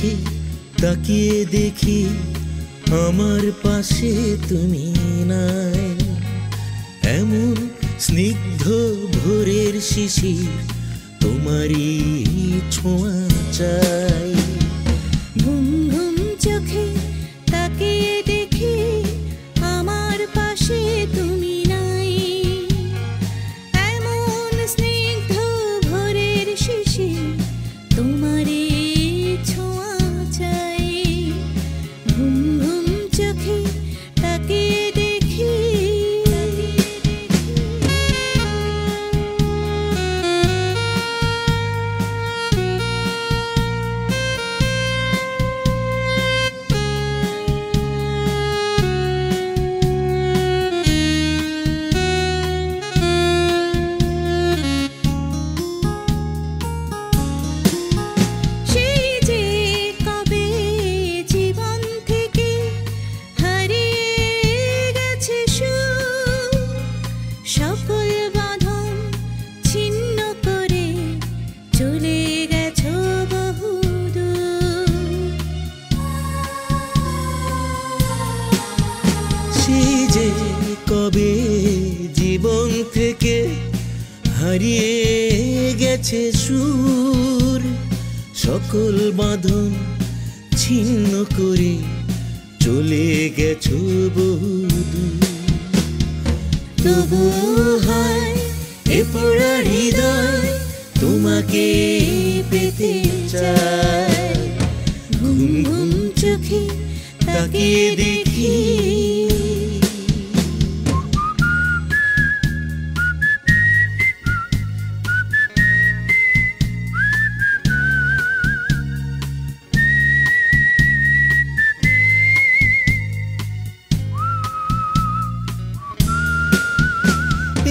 চোখে তাকিয়ে দেখি আমার পাশে তুমি নাই। এমন স্নিগ্ধ ভোরের শিশির তোমারই ছোঁয়া চাই। ঘুম ঘুম চোখে তাকিয়ে দেখি আমার পাশে তুমি নাই। এমন স্নিগ্ধ ভোরের শিশির তোমারই ছোঁয়া চাই। ঘুম ঘুম চোখে তাকিয়ে দেখি। সেই যে কবে জীবন থেকে হারিয়ে গেছে সুর, সকল বাঁধন ছিন্ন করে চলে গেছো বহুদূর। তবু হয় এ পোড়া হৃদয় তোমাকে পেতে চায়। ঘুম ঘুম চোখে তাকিয়ে দেখি।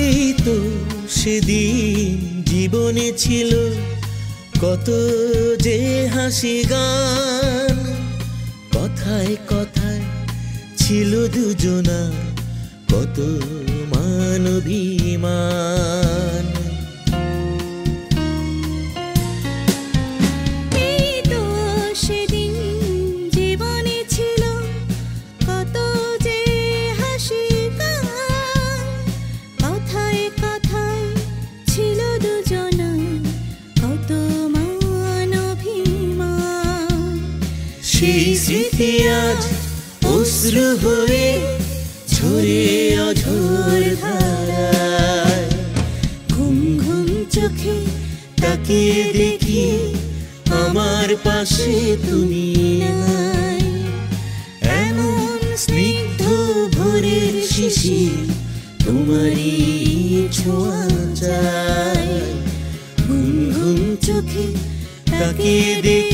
এই তো সেদিন জীবনে ছিল কত যে হাসি গান, কথায় কথায় ছিল দুজনা কত মান অভিমান। এই তো সেদিন জীবনে ছিল কত যে হাসি গান, কথায় কথায় ছিল দুজনা কত মান অভিমান। সেই স্মৃতি আজ অশ্রু হয়ে ঝরে অঝোর ধারায়। ঘুম ঘুম চোখে তাকিয়ে দেখি আমার পাশে তুমি নাই। এমন স্নিগ্ধ ভোরের শিশির তোমারই ছোঁয়া চাই। ঘুম ঘুম চোখে তাকিয়ে দেখি।